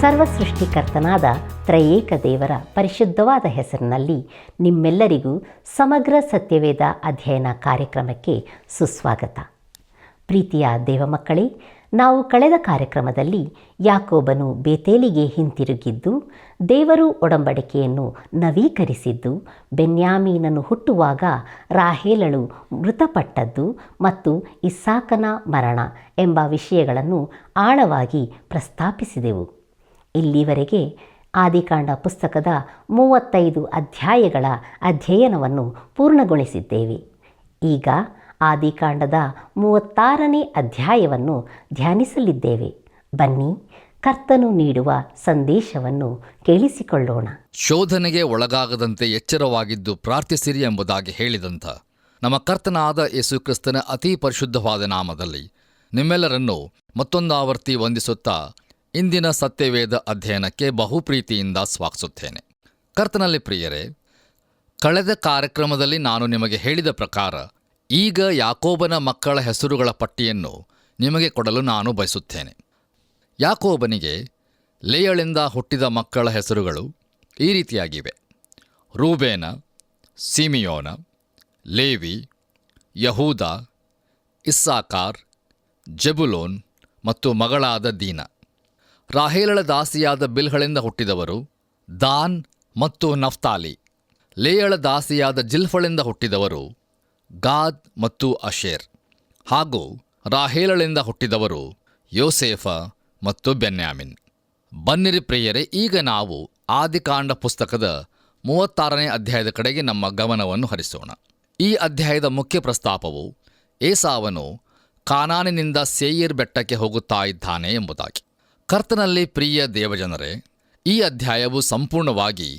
ಸರ್ವ ಸೃಷ್ಟಿಕರ್ತನಾದ ತ್ರಯೇಕ ದೇವರ ಪರಿಶುದ್ಧವಾದ ಹೆಸರಿನಲ್ಲಿ ನಿಮ್ಮೆಲ್ಲರಿಗೂ ಸಮಗ್ರ ಸತ್ಯವೇದ ಅಧ್ಯಯನ ಕಾರ್ಯಕ್ರಮಕ್ಕೆ ಸುಸ್ವಾಗತ. ಪ್ರೀತಿಯ ದೇವಮಕ್ಕಳೇ, ನಾವು ಕಳೆದ ಕಾರ್ಯಕ್ರಮದಲ್ಲಿ ಯಾಕೋಬನು ಬೇತೇಲಿಗೆ ಹಿಂತಿರುಗಿದ್ದು, ದೇವರು ಒಡಂಬಡಿಕೆಯನ್ನು ನವೀಕರಿಸಿದ್ದು, ಬೆನ್ಯಾಮೀನನು ಹುಟ್ಟುವಾಗ ರಾಹೇಲಳು ಮೃತಪಟ್ಟದ್ದು ಮತ್ತು ಇಸ್ಸಾಕನ ಮರಣ ಎಂಬ ವಿಷಯಗಳನ್ನು ಆಳವಾಗಿ ಪ್ರಸ್ತಾಪಿಸಿದೆವು. ಇಲ್ಲಿವರೆಗೆ ಆದಿಕಾಂಡ ಪುಸ್ತಕದ 35 ಅಧ್ಯಾಯಗಳ ಅಧ್ಯಯನವನ್ನು ಪೂರ್ಣಗೊಳಿಸಿದ್ದೇವೆ. ಈಗ ಆದಿಕಾಂಡದ 36ನೇ ಅಧ್ಯಾಯವನ್ನು ಧ್ಯಾನಿಸಲಿದ್ದೇವೆ. ಬನ್ನಿ, ಕರ್ತನು ನೀಡುವ ಸಂದೇಶವನ್ನು ಕೇಳಿಸಿಕೊಳ್ಳೋಣ. ಶೋಧನೆಗೆ ಒಳಗಾಗದಂತೆ ಎಚ್ಚರವಾಗಿದ್ದು ಪ್ರಾರ್ಥಿಸಿರಿ ಎಂಬುದಾಗಿ ಹೇಳಿದಂಥ ನಮ್ಮ ಕರ್ತನಾದ ಯೇಸು ಕ್ರಿಸ್ತನ ಅತಿ ಪರಿಶುದ್ಧವಾದ ನಾಮದಲ್ಲಿ ನಿಮ್ಮೆಲ್ಲರನ್ನೂ ಮತ್ತೊಂದು ಆವರ್ತಿ ವಂದಿಸುತ್ತಾ ಇಂದಿನ ಸತ್ಯವೇದ ಅಧ್ಯಯನಕ್ಕೆ ಬಹುಪ್ರೀತಿಯಿಂದ ಸ್ವಾಗತಿಸುತ್ತೇನೆ. ಕರ್ತನಲ್ಲಿ ಪ್ರಿಯರೇ, ಕಳೆದ ಕಾರ್ಯಕ್ರಮದಲ್ಲಿ ನಾನು ನಿಮಗೆ ಹೇಳಿದ ಪ್ರಕಾರ ಈಗ ಯಾಕೋಬನ ಮಕ್ಕಳ ಹೆಸರುಗಳ ಪಟ್ಟಿಯನ್ನು ನಿಮಗೆ ಕೊಡಲು ನಾನು ಬಯಸುತ್ತೇನೆ. ಯಾಕೋಬನಿಗೆ ಲೇಯಳಿಂದ ಹುಟ್ಟಿದ ಮಕ್ಕಳ ಹೆಸರುಗಳು ಈ ರೀತಿಯಾಗಿವೆ: ರೂಬೇನ, ಸಿಮಿಯೋನ, ಲೇವಿ, ಯಹೂದ, ಇಸ್ಸಾಕಾರ್, ಜೆಬುಲೋನ್ ಮತ್ತು ಮಗಳಾದ ದೀನ. ರಾಹೇಲಳ ದಾಸಿಯಾದ ಬಿಲ್ಹಳಿಂದ ಹುಟ್ಟಿದವರು ದಾನ್ ಮತ್ತು ನಫ್ತಾಲಿ. ಲೇಯಳ ದಾಸಿಯಾದ ಜಿಲ್ಫಳಿಂದ ಹುಟ್ಟಿದವರು ಗಾದ್ ಮತ್ತು ಅಶೇರ್. ಹಾಗೂ ರಾಹೇಲಳಿಂದ ಹುಟ್ಟಿದವರು ಯೋಸೇಫ ಮತ್ತು ಬೆನ್ಯಾಮಿನ್. ಬನ್ನಿರಿ ಪ್ರಿಯರೇ, ಈಗ ನಾವು ಆದಿಕಾಂಡ ಪುಸ್ತಕದ 36ನೇ ಅಧ್ಯಾಯದ ಕಡೆಗೆ ನಮ್ಮ ಗಮನವನ್ನು ಹರಿಸೋಣ. ಈ ಅಧ್ಯಾಯದ ಮುಖ್ಯ ಪ್ರಸ್ತಾಪವು ಏಸಾವನು ಕಾನಾನಿನಿಂದ ಸೇಯೀರ್ ಬೆಟ್ಟಕ್ಕೆ ಹೋಗುತ್ತಾ ಇದ್ದಾನೆ ಎಂಬುದಾಗಿ. ಕರ್ತನಲ್ಲಿ ಪ್ರಿಯ ದೇವಜನರೇ, ಈ ಅಧ್ಯಾಯವು ಸಂಪೂರ್ಣವಾಗಿ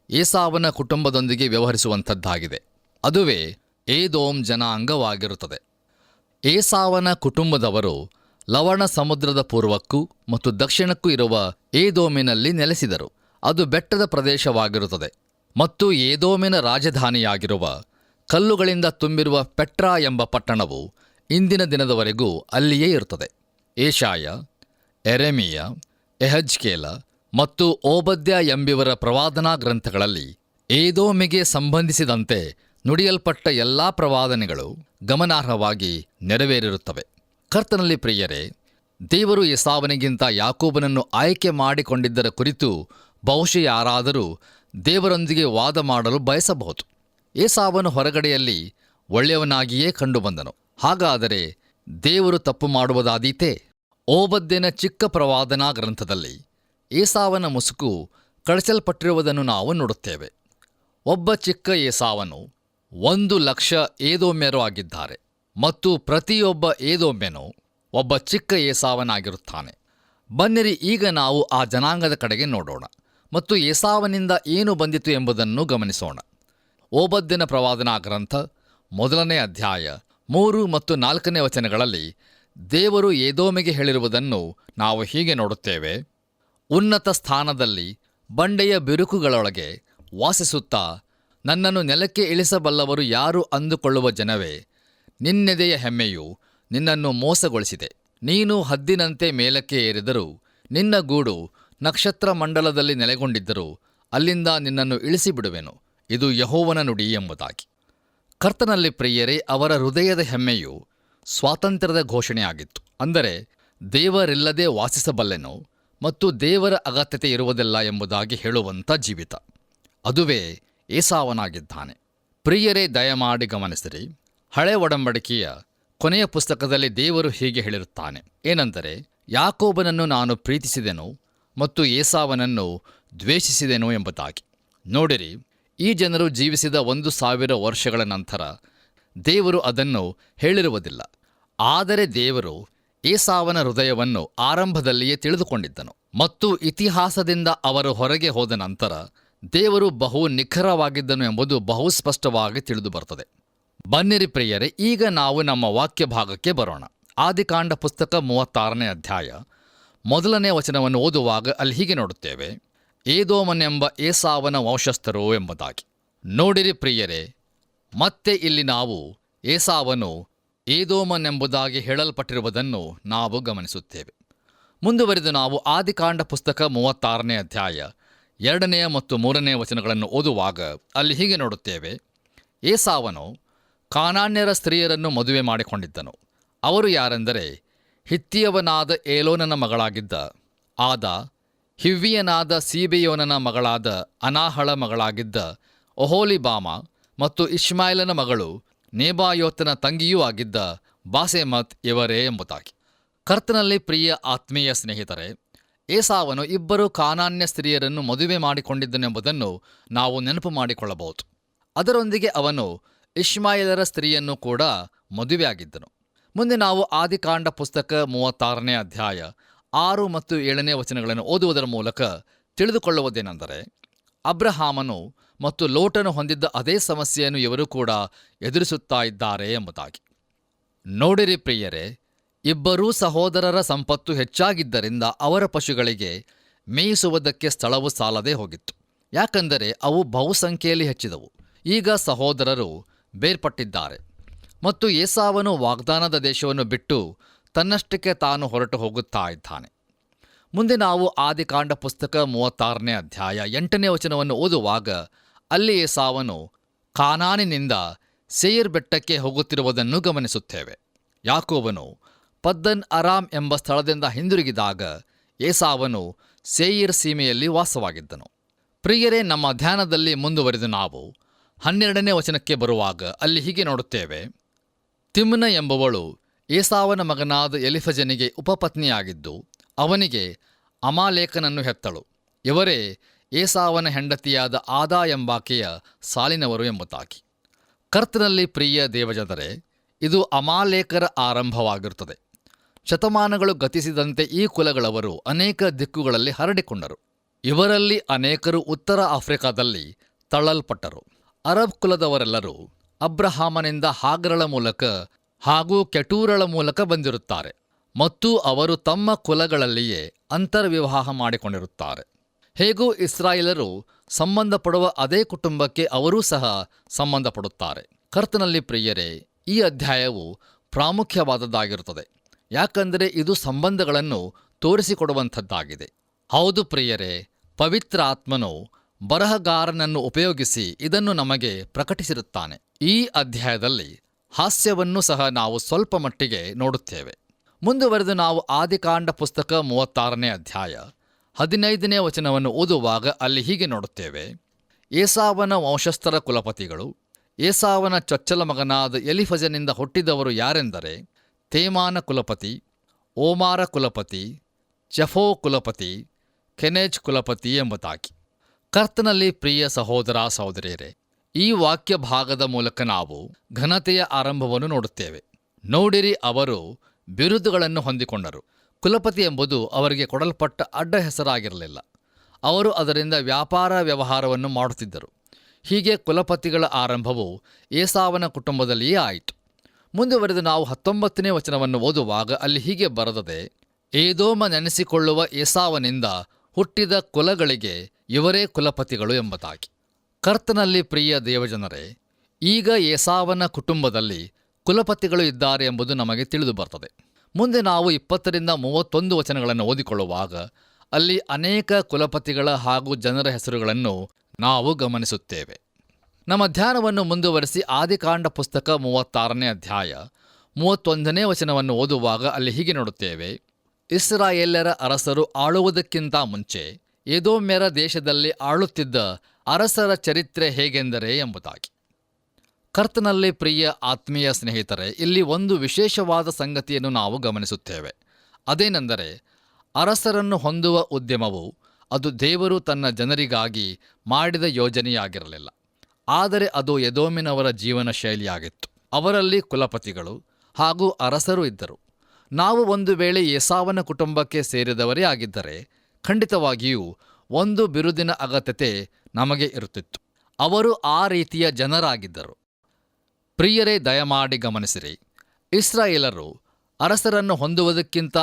ಏಸಾವನ ಕುಟುಂಬದೊಂದಿಗೆ ವ್ಯವಹರಿಸುವಂಥದ್ದಾಗಿದೆ. ಅದುವೇ ಏದೋಮ್ ಜನಾಂಗವಾಗಿರುತ್ತದೆ. ಏಸಾವನ ಕುಟುಂಬದವರು ಲವಣ ಸಮುದ್ರದ ಪೂರ್ವಕ್ಕೂ ಮತ್ತು ದಕ್ಷಿಣಕ್ಕೂ ಇರುವ ಏದೋಮಿನಲ್ಲಿ ನೆಲೆಸಿದರು. ಅದು ಬೆಟ್ಟದ ಪ್ರದೇಶವಾಗಿರುತ್ತದೆ ಮತ್ತು ಏದೋಮಿನ ರಾಜಧಾನಿಯಾಗಿರುವ ಕಲ್ಲುಗಳಿಂದ ತುಂಬಿರುವ ಪೆಟ್ರಾ ಎಂಬ ಪಟ್ಟಣವು ಇಂದಿನ ದಿನದವರೆಗೂ ಅಲ್ಲಿಯೇ ಇರುತ್ತದೆ. ಏಷಾಯ, ಎರೆಮೀಯ, ಎಹಜ್ಕೇಲ ಮತ್ತು ಓಬದ್ಯ ಎಂಬಿವರ ಪ್ರವಾದನಾ ಗ್ರಂಥಗಳಲ್ಲಿ ಏದೋಮಿಗೆ ಸಂಬಂಧಿಸಿದಂತೆ ನುಡಿಯಲ್ಪಟ್ಟ ಎಲ್ಲಾ ಪ್ರವಾದನೆಗಳು ಗಮನಾರ್ಹವಾಗಿ ನೆರವೇರಿರುತ್ತವೆ. ಕರ್ತನಲ್ಲಿ ಪ್ರಿಯರೇ, ದೇವರು ಏಸಾವನಿಗಿಂತ ಯಾಕೋಬನನ್ನು ಆಯ್ಕೆ ಮಾಡಿಕೊಂಡಿದ್ದರ ಕುರಿತು ಬಹುಶಃ ಯಾರಾದರೂ ದೇವರೊಂದಿಗೆ ವಾದ ಮಾಡಲು ಬಯಸಬಹುದು. ಏಸಾವನು ಹೊರಗಡೆಯಲ್ಲಿ ಒಳ್ಳೆಯವನಾಗಿಯೇ ಕಂಡುಬಂದನು. ಹಾಗಾದರೆ ದೇವರು ತಪ್ಪು ಮಾಡುವುದಾದೀತೇ? ಓಬದ್ಯನ ಚಿಕ್ಕ ಪ್ರವಾದನಾ ಗ್ರಂಥದಲ್ಲಿ ಏಸಾವನ ಮುಸುಕು ಕಳಿಸಲ್ಪಟ್ಟಿರುವುದನ್ನು ನಾವು ನೋಡುತ್ತೇವೆ. ಒಬ್ಬ ಚಿಕ್ಕ ಏಸಾವನು 1,00,000 ಏದೋಮ್ಯರು ಆಗಿದ್ದಾರೆ ಮತ್ತು ಪ್ರತಿಯೊಬ್ಬ ಏದೋಮ್ಯನು ಒಬ್ಬ ಚಿಕ್ಕ ಏಸಾವನಾಗಿರುತ್ತಾನೆ. ಬನ್ನಿರಿ, ಈಗ ನಾವು ಆ ಜನಾಂಗದ ಕಡೆಗೆ ನೋಡೋಣ ಮತ್ತು ಏಸಾವನಿಂದ ಏನು ಬಂದಿತು ಎಂಬುದನ್ನು ಗಮನಿಸೋಣ. ಓಬದ್ಯನ ಪ್ರವಾದನಾ ಗ್ರಂಥ 1ನೇ ಅಧ್ಯಾಯ 3 ಮತ್ತು 4ನೇ ವಚನಗಳಲ್ಲಿ ದೇವರು ಏದೋಮಿಗೆ ಹೇಳಿರುವುದನ್ನು ನಾವು ಹೀಗೆ ನೋಡುತ್ತೇವೆ: ಉನ್ನತ ಸ್ಥಾನದಲ್ಲಿ ಬಂಡೆಯ ಬಿರುಕುಗಳೊಳಗೆ ವಾಸಿಸುತ್ತಾ ನನ್ನನ್ನು ನೆಲಕ್ಕೆ ಇಳಿಸಬಲ್ಲವರು ಯಾರು ಅಂದುಕೊಳ್ಳುವ ಜನವೇ, ನಿನ್ನೆದೆಯ ಹೆಮ್ಮೆಯು ನಿನ್ನನ್ನು ಮೋಸಗೊಳಿಸಿದೆ. ನೀನು ಹದ್ದಿನಂತೆ ಮೇಲಕ್ಕೆ ಏರಿದರೂ, ನಿನ್ನ ಗೂಡು ನಕ್ಷತ್ರ ಮಂಡಲದಲ್ಲಿ ನೆಲೆಗೊಂಡಿದ್ದರೂ ಅಲ್ಲಿಂದ ನಿನ್ನನ್ನು ಇಳಿಸಿಬಿಡುವೆನು. ಇದು ಯೆಹೋವನ ನುಡಿ ಎಂಬುದಾಗಿ. ಕರ್ತನಲ್ಲಿ ಪ್ರಿಯರೇ, ಅವರ ಹೃದಯದ ಹೆಮ್ಮೆಯು ಸ್ವಾತಂತ್ರ್ಯದ ಘೋಷಣೆಯಾಗಿತ್ತು. ಅಂದರೆ ದೇವರಿಲ್ಲದೆ ವಾಸಿಸಬಲ್ಲೆನು ಮತ್ತು ದೇವರ ಅಗತ್ಯತೆ ಇರುವುದಿಲ್ಲ ಎಂಬುದಾಗಿ ಹೇಳುವಂಥ ಜೀವಿತ. ಅದುವೇ ಏಸಾವನಾಗಿದ್ದಾನೆ. ಪ್ರಿಯರೇ, ದಯಮಾಡಿ ಗಮನಿಸಿರಿ. ಹಳೆ ಒಡಂಬಡಿಕೆಯ ಕೊನೆಯ ಪುಸ್ತಕದಲ್ಲಿ ದೇವರು ಹೀಗೆ ಹೇಳಿರುತ್ತಾನೆ, ಏನೆಂದರೆ, ಯಾಕೋಬನನ್ನು ನಾನು ಪ್ರೀತಿಸಿದೆನು ಮತ್ತು ಏಸಾವನನ್ನು ದ್ವೇಷಿಸಿದೆನು ಎಂಬುದಾಗಿ. ನೋಡಿರಿ, ಈ ಜನರು ಜೀವಿಸಿದ 1,000 ವರ್ಷಗಳ ನಂತರ ದೇವರು ಅದನ್ನು ಹೇಳಿರುವುದಿಲ್ಲ. ಆದರೆ ದೇವರು ಏಸಾವನ ಹೃದಯವನ್ನು ಆರಂಭದಲ್ಲಿಯೇ ತಿಳಿದುಕೊಂಡಿದ್ದನು ಮತ್ತು ಇತಿಹಾಸದಿಂದ ಅವರು ಹೊರಗೆ ಹೋದ ನಂತರ ದೇವರು ಬಹು ನಿಖರವಾಗಿದ್ದನು ಎಂಬುದು ಬಹು ಸ್ಪಷ್ಟವಾಗಿ ತಿಳಿದು ಬರುತ್ತದೆ. ಬನ್ನಿರಿ ಪ್ರಿಯರೇ, ಈಗ ನಾವು ನಮ್ಮ ವಾಕ್ಯ ಭಾಗಕ್ಕೆ ಬರೋಣ. ಆದಿಕಾಂಡ ಪುಸ್ತಕ 36ನೇ ಅಧ್ಯಾಯ 1ನೇ ವಚನವನ್ನು ಓದುವಾಗ ಅಲ್ಲಿ ಹೀಗೆ ನೋಡುತ್ತೇವೆ: ಏದೋಮನೆಂಬ ಏಸಾವನ ವಂಶಸ್ಥರು ಎಂಬುದಾಗಿ. ನೋಡಿರಿ ಪ್ರಿಯರೇ, ಮತ್ತೆ ಇಲ್ಲಿ ನಾವು ಏಸಾವನು ಏದೋಮನೆಂಬುದಾಗಿ ಹೇಳಲ್ಪಟ್ಟಿರುವುದನ್ನು ನಾವು ಗಮನಿಸುತ್ತೇವೆ. ಮುಂದುವರೆದು ನಾವು ಆದಿಕಾಂಡ ಪುಸ್ತಕ 36ನೇ ಅಧ್ಯಾಯ 2ನೇ ಮತ್ತು 3ನೇ ವಚನಗಳನ್ನು ಓದುವಾಗ ಅಲ್ಲಿ ಹೀಗೆ ನೋಡುತ್ತೇವೆ. ಏಸಾವನು ಕಾನಾನ್ಯರ ಸ್ತ್ರೀಯರನ್ನು ಮದುವೆ ಮಾಡಿಕೊಂಡಿದ್ದನು. ಅವರು ಯಾರೆಂದರೆ ಹಿತ್ತಿಯವನಾದ ಏಲೋನನ ಮಗಳಾಗಿದ್ದ ಆದ, ಹಿವ್ವಿಯನಾದ ಸೀಬೆಯೋನನ ಮಗಳಾದ ಅನಾಹಳ ಮಗಳಾಗಿದ್ದ ಒಹೋಲಿಬಾಮ ಮತ್ತು ಇಷ್ಮಾಯೇಲನ ಮಗಳು ನೇಬಾಯೋತನ ತಂಗಿಯೂ ಆಗಿದ್ದ ಬಾಸೆಮತ್ ಇವರೇ ಎಂಬುದಾಗಿ. ಕರ್ತನಲ್ಲಿ ಪ್ರಿಯ ಆತ್ಮೀಯ ಸ್ನೇಹಿತರೆ, ಏಸಾವನು 2 ಕಾನಾನ್ಯ ಸ್ತ್ರೀಯರನ್ನು ಮದುವೆ ಮಾಡಿಕೊಂಡಿದ್ದನೆಂಬುದನ್ನು ನಾವು ನೆನಪು ಮಾಡಿಕೊಳ್ಳಬಹುದು. ಅದರೊಂದಿಗೆ ಅವನು ಇಷ್ಮಾಯೇಲರ ಸ್ತ್ರೀಯನ್ನು ಕೂಡ ಮದುವೆಯಾಗಿದ್ದನು. ಮುಂದೆ ನಾವು ಆದಿಕಾಂಡ ಪುಸ್ತಕ 36ನೇ ಅಧ್ಯಾಯ 6 ಮತ್ತು 7ನೇ ವಚನಗಳನ್ನು ಓದುವುದರ ಮೂಲಕ ತಿಳಿದುಕೊಳ್ಳುವುದೇನೆಂದರೆ, ಅಬ್ರಹಾಮನು ಮತ್ತು ಲೋಟನು ಹೊಂದಿದ್ದ ಅದೇ ಸಮಸ್ಯೆಯನ್ನು ಇವರು ಕೂಡ ಎದುರಿಸುತ್ತಾ ಇದ್ದಾರೆ ಎಂಬುದಾಗಿ. ನೋಡಿರಿ ಪ್ರಿಯರೇ, 2 ಸಹೋದರರ ಸಂಪತ್ತು ಹೆಚ್ಚಾಗಿದ್ದರಿಂದ ಅವರ ಪಶುಗಳಿಗೆ ಮೇಯಿಸುವುದಕ್ಕೆ ಸ್ಥಳವು ಸಾಲದೇ ಹೋಗಿತ್ತು. ಯಾಕಂದರೆ ಅವು ಬಹುಸಂಖ್ಯೆಯಲ್ಲಿ ಹೆಚ್ಚಿದವು. ಈಗ ಸಹೋದರರು ಬೇರ್ಪಟ್ಟಿದ್ದಾರೆ ಮತ್ತು ಏಸಾವನು ವಾಗ್ದಾನದ ದೇಶವನ್ನು ಬಿಟ್ಟು ತನ್ನಷ್ಟಕ್ಕೆ ತಾನು ಹೊರಟು ಹೋಗುತ್ತಾ ಇದ್ದಾನೆ. ಮುಂದೆ ನಾವು ಆದಿಕಾಂಡ ಪುಸ್ತಕ 36ನೇ ಅಧ್ಯಾಯ 8ನೇ ವಚನವನ್ನು ಓದುವಾಗ ಅಲ್ಲಿ ಏಸಾವನು ಕಾನಾನಿನಿಂದ ಸೇಯಿರ್ ಬೆಟ್ಟಕ್ಕೆ ಹೋಗುತ್ತಿರುವುದನ್ನು ಗಮನಿಸುತ್ತೇವೆ. ಯಾಕೋಬನು ಪದ್ದನ್ ಅರಾಮ್ ಎಂಬ ಸ್ಥಳದಿಂದ ಹಿಂದಿರುಗಿದಾಗ ಏಸಾವನು ಸೇಯಿರ್ ಸೀಮೆಯಲ್ಲಿ ವಾಸವಾಗಿದ್ದನು. ಪ್ರಿಯರೇ, ನಮ್ಮ ಧ್ಯಾನದಲ್ಲಿ ಮುಂದುವರೆದು ನಾವು 12ನೇ ವಚನಕ್ಕೆ ಬರುವಾಗ ಅಲ್ಲಿ ಹೀಗೆ ನೋಡುತ್ತೇವೆ. ತಿಮ್ನ ಎಂಬುವಳು ಏಸಾವನ ಮಗನಾದ ಎಲಿಫಜನಿಗೆ ಉಪಪತ್ನಿಯಾಗಿದ್ದು ಅವನಿಗೆ ಅಮಾಲೇಕನನ್ನು ಹೆತ್ತಳು. ಇವರೇ ಏಸಾವನ ಹೆಂಡತಿಯಾದ ಆದಾ ಎಂಬಾಕೆಯ ಸಾಲಿನವರು ಎಂಬುದಾಗಿ. ಕರ್ತನಲ್ಲಿ ಪ್ರಿಯ ದೇವಜನರೇ, ಇದು ಅಮಾಲೇಕರ ಆರಂಭವಾಗಿರುತ್ತದೆ. ಶತಮಾನಗಳು ಗತಿಸಿದಂತೆ ಈ ಕುಲಗಳವರು ಅನೇಕ ದಿಕ್ಕುಗಳಲ್ಲಿ ಹರಡಿಕೊಂಡರು. ಇವರಲ್ಲಿ ಅನೇಕರು ಉತ್ತರ ಆಫ್ರಿಕಾದಲ್ಲಿ ತಳ್ಳಲ್ಪಟ್ಟರು. ಅರಬ್ ಕುಲದವರೆಲ್ಲರೂ ಅಬ್ರಹಾಮನಿಂದ ಹಾಗರಳ ಮೂಲಕ ಹಾಗೂ ಕೆಟೂರಳ ಮೂಲಕ ಬಂದಿರುತ್ತಾರೆ ಮತ್ತು ಅವರು ತಮ್ಮ ಕುಲಗಳಲ್ಲಿಯೇ ಅಂತರ್ವಿವಾಹ ಮಾಡಿಕೊಂಡಿರುತ್ತಾರೆ. ಹೇಗೂ ಇಸ್ರಾಯೇಲರು ಸಂಬಂಧಪಡುವ ಅದೇ ಕುಟುಂಬಕ್ಕೆ ಅವರೂ ಸಹ ಸಂಬಂಧಪಡುತ್ತಾರೆ. ಕರ್ತನಲ್ಲಿ ಪ್ರಿಯರೇ, ಈ ಅಧ್ಯಾಯವು ಪ್ರಾಮುಖ್ಯವಾದದ್ದಾಗಿರುತ್ತದೆ. ಯಾಕಂದರೆ ಇದು ಸಂಬಂಧಗಳನ್ನು ತೋರಿಸಿಕೊಡುವಂಥದ್ದಾಗಿದೆ. ಹೌದು ಪ್ರಿಯರೇ, ಪವಿತ್ರ ಆತ್ಮನು ಬರಹಗಾರನನ್ನು ಉಪಯೋಗಿಸಿ ಇದನ್ನು ನಮಗೆ ಪ್ರಕಟಿಸಿರುತ್ತಾನೆ. ಈ ಅಧ್ಯಾಯದಲ್ಲಿ ಹಾಸ್ಯವನ್ನು ಸಹ ನಾವು ಸ್ವಲ್ಪ ಮಟ್ಟಿಗೆ ನೋಡುತ್ತೇವೆ. ಮುಂದುವರೆದು ನಾವು ಆದಿಕಾಂಡ ಪುಸ್ತಕ 36ನೇ ಅಧ್ಯಾಯ 15ನೇ ವಚನವನ್ನು ಓದುವಾಗ ಅಲ್ಲಿ ಹೀಗೆ ನೋಡುತ್ತೇವೆ. ಏಸಾವನ ವಂಶಸ್ಥರ ಕುಲಪತಿಗಳು ಏಸಾವನ ಚೊಚ್ಚಲ ಮಗನಾದ ಎಲಿಫಜನಿಂದ ಹುಟ್ಟಿದವರು ಯಾರೆಂದರೆ ತೇಮಾನ ಕುಲಪತಿ, ಓಮಾರ ಕುಲಪತಿ, ಚೆಫೋ ಕುಲಪತಿ, ಕೆನೆಜ್ ಕುಲಪತಿ ಎಂಬುದಾಗಿ. ಕರ್ತನಲ್ಲಿ ಪ್ರಿಯ ಸಹೋದರ ಸಹೋದರಿಯರೇ, ಈ ವಾಕ್ಯ ಭಾಗದ ಮೂಲಕ ನಾವು ಘನತೆಯ ಆರಂಭವನ್ನು ನೋಡುತ್ತೇವೆ. ನೋಡಿರಿ, ಅವರು ಬಿರುದುಗಳನ್ನು ಹೊಂದಿಕೊಂಡರು. ಕುಲಪತಿ ಎಂಬುದು ಅವರಿಗೆ ಕೊಡಲ್ಪಟ್ಟ ಅಡ್ಡ ಹೆಸರಾಗಿರಲಿಲ್ಲ. ಅವರು ಅದರಿಂದ ವ್ಯಾಪಾರ ವ್ಯವಹಾರವನ್ನು ಮಾಡುತ್ತಿದ್ದರು. ಹೀಗೆ ಕುಲಪತಿಗಳ ಆರಂಭವು ಏಸಾವನ ಕುಟುಂಬದಲ್ಲಿಯೇ ಆಯಿತು. ಮುಂದುವರೆದು ನಾವು 19ನೇ ವಚನವನ್ನು ಓದುವಾಗ ಅಲ್ಲಿ ಹೀಗೆ ಬರೆದದೆ, ಏದೋಮ ನೆನೆಸಿಕೊಳ್ಳುವ ಏಸಾವನಿಂದ ಹುಟ್ಟಿದ ಕುಲಗಳಿಗೆ ಇವರೇ ಕುಲಪತಿಗಳು ಎಂಬುದಾಗಿ. ಕರ್ತನಲ್ಲಿ ಪ್ರಿಯ ದೇವಜನರೇ, ಈಗ ಏಸಾವನ ಕುಟುಂಬದಲ್ಲಿ ಕುಲಪತಿಗಳು ಇದ್ದಾರೆ ಎಂಬುದು ನಮಗೆ ತಿಳಿದು ಬರ್ತದೆ. ಮುಂದೆ ನಾವು 20ರಿಂದ 31 ವಚನಗಳನ್ನು ಓದಿಕೊಳ್ಳುವಾಗ ಅಲ್ಲಿ ಅನೇಕ ಕುಲಪತಿಗಳ ಹಾಗೂ ಜನರ ಹೆಸರುಗಳನ್ನು ನಾವು ಗಮನಿಸುತ್ತೇವೆ. ನಮ್ಮ ಧ್ಯಾನವನ್ನು ಮುಂದುವರೆಸಿ ಆದಿಕಾಂಡ ಪುಸ್ತಕ 36ನೇ ಅಧ್ಯಾಯ 31ನೇ ವಚನವನ್ನು ಓದುವಾಗ ಅಲ್ಲಿ ಹೀಗೆ ನೋಡುತ್ತೇವೆ. ಇಸ್ರಾಯೇಲ್ಯರ ಅರಸರು ಆಳುವುದಕ್ಕಿಂತ ಮುಂಚೆ ಎದೋಮ್ಯರ ದೇಶದಲ್ಲಿ ಆಳುತ್ತಿದ್ದ ಅರಸರ ಚರಿತ್ರೆ ಹೇಗೆಂದರೆ ಎಂಬುದಾಗಿ. ಕರ್ತನಲ್ಲಿ ಪ್ರಿಯ ಆತ್ಮೀಯ ಸ್ನೇಹಿತರೆ, ಇಲ್ಲಿ ಒಂದು ವಿಶೇಷವಾದ ಸಂಗತಿಯನ್ನು ನಾವು ಗಮನಿಸುತ್ತೇವೆ. ಅದೇನೆಂದರೆ, ಅರಸರನ್ನು ಹೊಂದುವ ಉದ್ಯಮವು ಅದು ದೇವರು ತನ್ನ ಜನರಿಗಾಗಿ ಮಾಡಿದ ಯೋಜನೆಯಾಗಿರಲಿಲ್ಲ. ಆದರೆ ಅದು ಎದೋಮಿನವರ ಜೀವನ ಶೈಲಿಯಾಗಿತ್ತು. ಅವರಲ್ಲಿ ಕುಲಪತಿಗಳು ಹಾಗೂ ಅರಸರು ಇದ್ದರು. ನಾವು ಒಂದು ವೇಳೆ ಏಸಾವನ ಕುಟುಂಬಕ್ಕೆ ಸೇರಿದವರೇ ಆಗಿದ್ದರೆ ಖಂಡಿತವಾಗಿಯೂ ಒಂದು ಬಿರುದಿನ ಅಗತ್ಯತೆ ನಮಗೆ ಇರುತ್ತಿತ್ತು. ಅವರು ಆ ರೀತಿಯ ಜನರಾಗಿದ್ದರು. ಪ್ರಿಯರೇ, ದಯಮಾಡಿ ಗಮನಿಸಿರಿ, ಇಸ್ರಾಯೇಲರು ಅರಸರನ್ನು ಹೊಂದುವುದಕ್ಕಿಂತ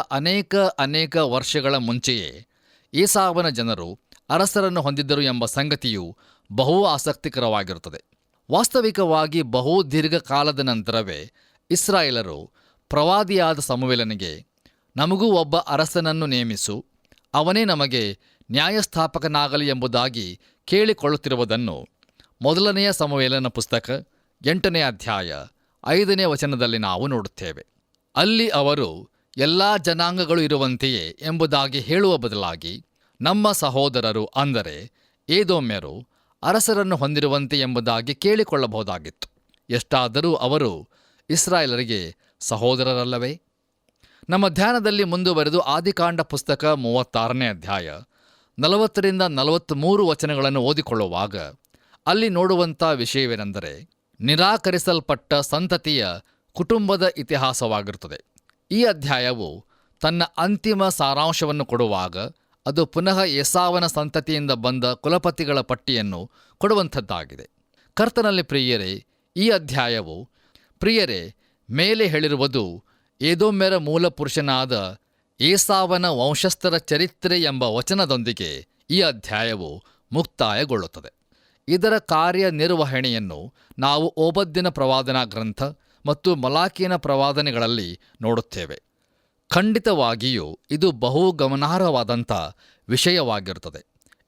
ಅನೇಕ ವರ್ಷಗಳ ಮುಂಚೆಯೇ ಏಸಾವನ ಜನರು ಅರಸರನ್ನು ಹೊಂದಿದ್ದರು ಎಂಬ ಸಂಗತಿಯು ಬಹು ಆಸಕ್ತಿಕರವಾಗಿರುತ್ತದೆ. ವಾಸ್ತವಿಕವಾಗಿ ಬಹು ದೀರ್ಘಕಾಲದ ನಂತರವೇ ಇಸ್ರಾಯೇಲರು ಪ್ರವಾದಿಯಾದ ಸಮುವೇಲನಿಗೆ ನಮಗೂ ಒಬ್ಬ ಅರಸನನ್ನು ನೇಮಿಸು, ಅವನೇ ನಮಗೆ ನ್ಯಾಯಸ್ಥಾಪಕನಾಗಲಿ ಎಂಬುದಾಗಿ ಕೇಳಿಕೊಳ್ಳುತ್ತಿರುವುದನ್ನು ಮೊದಲನೆಯ ಸಮುವೇಲನ ಪುಸ್ತಕ 8ನೇ ಅಧ್ಯಾಯ 5ನೇ ವಚನದಲ್ಲಿ ನಾವು ನೋಡುತ್ತೇವೆ. ಅಲ್ಲಿ ಅವರು ಎಲ್ಲ ಜನಾಂಗಗಳು ಇರುವಂತೆಯೇ ಎಂಬುದಾಗಿ ಹೇಳುವ ಬದಲಾಗಿ ನಮ್ಮ ಸಹೋದರರು ಅಂದರೆ ಏದೋಮ್ಯರು ಅರಸರನ್ನು ಹೊಂದಿರುವಂತೆ ಎಂಬುದಾಗಿ ಕೇಳಿಕೊಳ್ಳಬಹುದಾಗಿತ್ತು. ಎಷ್ಟಾದರೂ ಅವರು ಇಸ್ರಾಯೇಲರಿಗೆ ಸಹೋದರರಲ್ಲವೇ? ನಮ್ಮ ಧ್ಯಾನದಲ್ಲಿ ಮುಂದುವರೆದು ಆದಿಕಾಂಡ ಪುಸ್ತಕ 36ನೇ ಅಧ್ಯಾಯ 40ರಿಂದ 43 ವಚನಗಳನ್ನು ಓದಿಕೊಳ್ಳುವಾಗ ಅಲ್ಲಿ ನೋಡುವಂಥ ವಿಷಯವೇನೆಂದರೆ ನಿರಾಕರಿಸಲ್ಪಟ್ಟ ಸಂತತಿಯ ಕುಟುಂಬದ ಇತಿಹಾಸವಾಗಿರುತ್ತದೆ. ಈ ಅಧ್ಯಾಯವು ತನ್ನ ಅಂತಿಮ ಸಾರಾಂಶವನ್ನು ಕೊಡುವಾಗ ಅದು ಪುನಃ ಏಸಾವನ ಸಂತತಿಯಿಂದ ಬಂದ ಕುಲಪತಿಗಳ ಪಟ್ಟಿಯನ್ನು ಕೊಡುವಂಥದ್ದಾಗಿದೆ. ಕರ್ತನಲ್ಲಿ ಪ್ರಿಯರೇ, ಈ ಅಧ್ಯಾಯವು ಮೇಲೆ ಹೇಳಿರುವುದು ಏದೋಮ್ಯರ ಮೂಲ ಪುರುಷನಾದ ಏಸಾವನ ವಂಶಸ್ಥರ ಚರಿತ್ರೆ ಎಂಬ ವಚನದೊಂದಿಗೆ ಈ ಅಧ್ಯಾಯವು ಮುಕ್ತಾಯಗೊಳ್ಳುತ್ತದೆ. ಇದರ ಕಾರ್ಯನಿರ್ವಹಣೆಯನ್ನು ನಾವು ಓಬದ್ಯನ ಪ್ರವಾದನಾ ಗ್ರಂಥ ಮತ್ತು ಮಲಾಕಿಯನ ಪ್ರವಾದನೆಗಳಲ್ಲಿ ನೋಡುತ್ತೇವೆ. ಖಂಡಿತವಾಗಿಯೂ ಇದು ಬಹು ಗಮನಾರ್ಹವಾದಂಥ ವಿಷಯವಾಗಿರುತ್ತದೆ.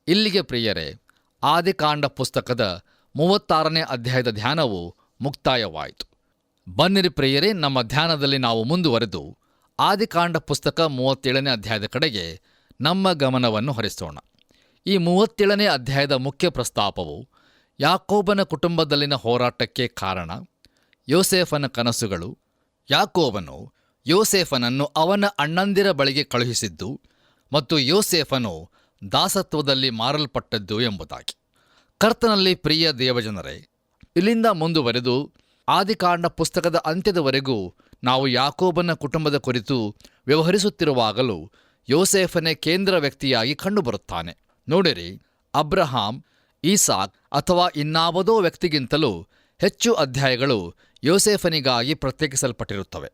ಇಲ್ಲಿಗೆ ಪ್ರಿಯರೇ, ಆದಿಕಾಂಡ ಪುಸ್ತಕದ 36ನೇ ಅಧ್ಯಾಯದ ಧ್ಯಾನವು ಮುಕ್ತಾಯವಾಯಿತು. ಬನ್ನಿರಿ ಪ್ರಿಯರೇ, ನಮ್ಮ ಧ್ಯಾನದಲ್ಲಿ ನಾವು ಮುಂದುವರೆದು ಆದಿಕಾಂಡ ಪುಸ್ತಕ 37ನೇ ಅಧ್ಯಾಯದ ಕಡೆಗೆ ನಮ್ಮ ಗಮನವನ್ನು ಹರಿಸೋಣ. ಈ 37ನೇ ಅಧ್ಯಾಯದ ಮುಖ್ಯ ಪ್ರಸ್ತಾಪವು ಯಾಕೋಬನ ಕುಟುಂಬದಲ್ಲಿನ ಹೋರಾಟಕ್ಕೆ ಕಾರಣ, ಯೋಸೇಫನ ಕನಸುಗಳು, ಯಾಕೋಬನು ಯೋಸೇಫನನ್ನು ಅವನ ಅಣ್ಣಂದಿರ ಬಳಿಗೆ ಕಳುಹಿಸಿದ್ದು ಮತ್ತು ಯೋಸೇಫನು ದಾಸತ್ವದಲ್ಲಿ ಮಾರಲ್ಪಟ್ಟದ್ದು ಎಂಬುದಾಗಿ. ಕರ್ತನಲ್ಲಿ ಪ್ರಿಯ ದೇವಜನರೇ, ಇಲ್ಲಿಂದ ಮುಂದುವರೆದು ಆದಿಕಾಂಡ ಪುಸ್ತಕದ ಅಂತ್ಯದವರೆಗೂ ನಾವು ಯಾಕೋಬನ ಕುಟುಂಬದ ಕುರಿತು ವ್ಯವಹರಿಸುತ್ತಿರುವಾಗಲೂ ಯೋಸೇಫನೇ ಕೇಂದ್ರ ವ್ಯಕ್ತಿಯಾಗಿ ಕಂಡುಬರುತ್ತಾನೆ. ನೋಡಿರಿ, ಅಬ್ರಹಾಂ, ಈಸಾಕ್ ಅಥವಾ ಇನ್ನಾವುದೋ ವ್ಯಕ್ತಿಗಿಂತಲೂ ಹೆಚ್ಚು ಅಧ್ಯಾಯಗಳು ಯೋಸೇಫನಿಗಾಗಿ ಪ್ರತ್ಯೇಕಿಸಲ್ಪಟ್ಟಿರುತ್ತವೆ.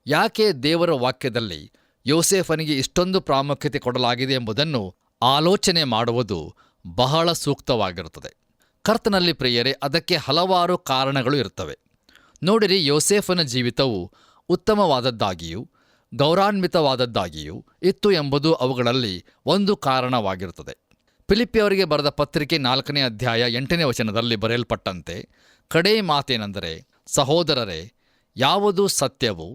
ಯಾಕೆ ದೇವರ ವಾಕ್ಯದಲ್ಲಿ ಯೋಸೇಫನಿಗೆ ಇಷ್ಟೊಂದು ಪ್ರಾಮುಖ್ಯತೆ ಕೊಡಲಾಗಿದೆ ಎಂಬುದನ್ನು ಆಲೋಚನೆ ಮಾಡುವುದು ಬಹಳ ಸೂಕ್ತವಾಗಿರುತ್ತದೆ. ಕರ್ತನಲ್ಲಿ ಪ್ರಿಯರೇ, ಅದಕ್ಕೆ ಹಲವಾರು ಕಾರಣಗಳು ಇರುತ್ತವೆ. ನೋಡಿರಿ, ಯೋಸೇಫನ ಜೀವಿತವು ಉತ್ತಮವಾದದ್ದಾಗಿಯೂ ಗೌರವಾನ್ವಿತವಾದದ್ದಾಗಿಯೂ ಇತ್ತು ಎಂಬುದು ಅವುಗಳಲ್ಲಿ ಒಂದು ಕಾರಣವಾಗಿರುತ್ತದೆ. ಫಿಲಿಪ್ಪಿಯವರಿಗೆ ಬರೆದ ಪತ್ರಿಕೆ 4ನೇ ಅಧ್ಯಾಯ 8ನೇ ವಚನದಲ್ಲಿ ಬರೆಯಲ್ಪಟ್ಟಂತೆ ಕಡೇ ಮಾತೇನೆಂದರೆ, ಸಹೋದರರೇ, ಯಾವುದು ಸತ್ಯವೂ